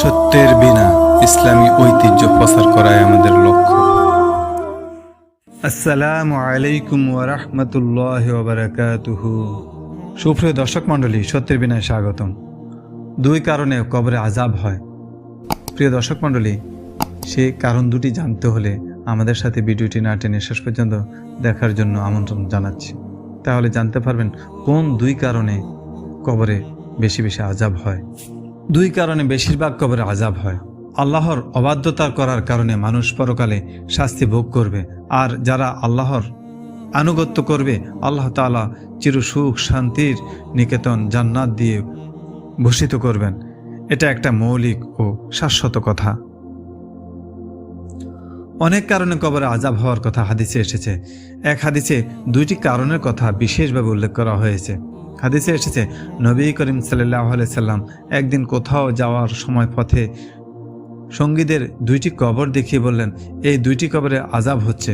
সত্যের বিনা ইসলামী ঐতিহ্য প্রচার করাই আমাদের লক্ষ্য। আসসালামু আলাইকুম ওয়া রাহমাতুল্লাহি ওয়া বারাকাতুহু। সুপ্রিয় দর্শক মণ্ডলী, সত্যের বিনায় স্বাগতম। দুই কারণে কবরে আযাব হয়। প্রিয় দর্শক মণ্ডলী, সেই কারণ দুটি জানতে হলে আমাদের সাথে ভিডিওটি না টেনে শেষ পর্যন্ত দেখার জন্য আমন্ত্রণ জানাচ্ছি। তাহলে জানতে পারবেন কোন দুই কারণে কবরে বেশি বেশি আযাব হয়। দুই কারণে বেশিরভাগ কবরে আযাব হয়। আল্লাহর অবাধ্যতা করার কারণে মানুষ পরকালে শাস্তি ভোগ করবে, আর যারা আল্লাহর আনুগত্য করবে আল্লাহ তাআলা চির সুখ শান্তির নিকেতন জান্নাত দিয়ে ভূষিত করবেন। এটা একটা মৌলিক ও শাশ্বত কথা। অনেক কারণে কবরে আযাব হওয়ার কথা হাদিসে এসেছে। এক হাদিসে দুইটি কারণের কথা বিশেষভাবে উল্লেখ করা হয়েছে। হাদিসে এসেছে, নবী করিম সাল্লাল্লাহু আলাইহি সাল্লাম একদিন কোথাও যাওয়ার সময় পথে সঙ্গীদের দুইটি কবর দেখিয়ে বললেন, এই দুইটি কবরে আযাব হচ্ছে।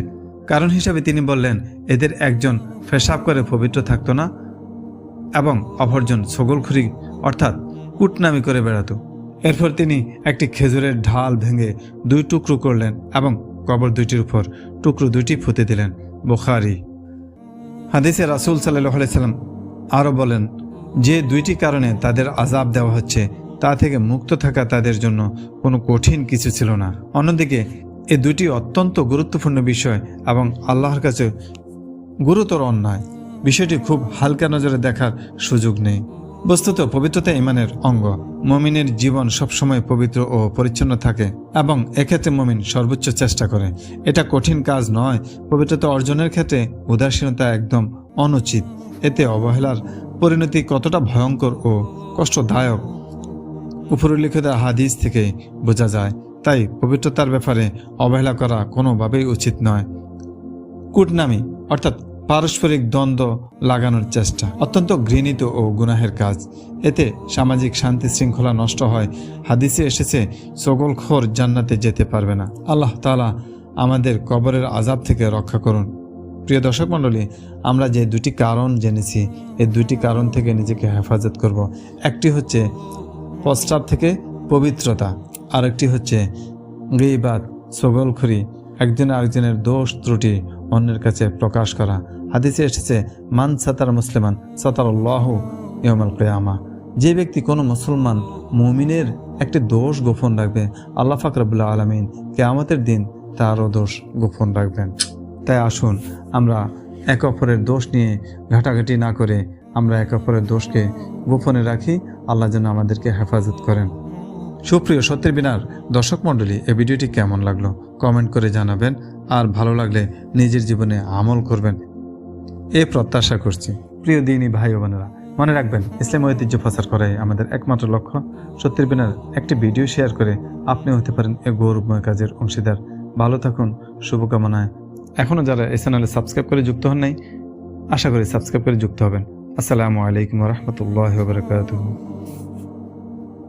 কারণ হিসাবে তিনি বললেন, এদের একজন পেশাব করে পবিত্র থাকতো না এবং অপরজন ছগলখুরি অর্থাৎ কুটনামি করে বেড়াতো। এরপর তিনি একটি খেজুরের ঢাল ভেঙে দুই টুকরো করলেন এবং কবর দুইটির উপর টুকরো দুইটি পুঁতে দিলেন। বুখারী। হাদিসে রাসূল সাল্লাল্লাহু আলাইহি সাল্লাম আরও বলেন, যে দুইটি কারণে তাদের আযাব দেওয়া হচ্ছে তা থেকে মুক্ত থাকা তাদের জন্য কোনো কঠিন কিছু ছিল না। অন্যদিকে এই দুইটি অত্যন্ত গুরুত্বপূর্ণ বিষয় এবং আল্লাহর কাছে গুরুতর অন্যায়। বিষয়টি খুব হালকা নজরে দেখার সুযোগ নেই। বস্তুত পবিত্রতা ঈমানের অঙ্গ। মুমিনের জীবন সবসময় পবিত্র ও পরিচ্ছন্ন থাকে এবং এক্ষেত্রে মুমিন সর্বোচ্চ চেষ্টা করে। এটা কঠিন কাজ নয়। পবিত্রতা অর্জনের ক্ষেত্রে উদাসীনতা একদম অনুচিত। এতে অবহেলার পরিণতি কতটা ভয়ঙ্কর ও কষ্টদায়ক উপরিলিখিত হাদিস থেকে বোঝা যায়। তাই পবিত্রতার ব্যাপারে অবহেলা করা কোনোভাবেই উচিত নয়। কুটনামি অর্থাৎ পারস্পরিক দ্বন্দ্ব লাগানোর চেষ্টা অত্যন্ত ঘৃণিত ও গুনাহের কাজ। এতে সামাজিক শান্তি শৃঙ্খলা নষ্ট হয়। হাদিসে এসেছে, ছগলখোর জান্নাতে যেতে পারবে না। আল্লাহ তাআলা আমাদের কবরের আযাব থেকে রক্ষা করুন। প্রিয় দর্শক মণ্ডলী, আমরা যে দুটি কারণ জেনেছি, এই দুটি কারণ থেকে নিজেকে হেফাজত করব। একটি হচ্ছে প্রস্রাব থেকে পবিত্রতা, আরেকটি হচ্ছে গীবাত, ছগলখুরি, একজন আরেকজনের দোষ ত্রুটি অন্যের কাছে প্রকাশ করা। হাদিসে এসেছে, মান সাতার মুসলিমান সাতারাল্লাহু ইয়াউমাল কিয়ামা। যে ব্যক্তি কোনো মুসলমান মুমিনের একটি দোষ গোপন রাখবে, আল্লাহ পাক রব্বুল আলামিন কিয়ামতের দিন তারও দোষ গোপন রাখবেন। তাই আসুন আমরা একে অপরের দোষ নিয়ে ঘাটাঘাটি না করে আমরা একে অপরের দোষকে গোপনে রাখি। আল্লাহ যেন আমাদেরকে হেফাজত করেন। সুপ্রিয় সত্যের বিনার দর্শক মণ্ডলী, এই ভিডিওটি কেমন লাগলো কমেন্ট করে জানাবেন, আর ভালো লাগলে নিজের জীবনে আমল করবেন এ প্রত্যাশা করছি। প্রিয় দিনী ভাই ও বোনেরা, মনে রাখবেন ইসলাম ঐতিহ্য প্রচার করাই আমাদের একমাত্র লক্ষ্য। সত্যের বিনার একটি ভিডিও শেয়ার করে আপনি হতে পারেন এই গৌরবময় কাজের অংশীদার। ভালো থাকুন, শুভকামনায়। এখনও যারা এই চ্যানেলে সাবস্ক্রাইব করে যুক্ত হন নাই, আশা করি সাবস্ক্রাইব করে যুক্ত হবেন। আসসালামু আলাইকুম ওয়া রাহমাতুল্লাহি ওয়া বারাকাতুহু।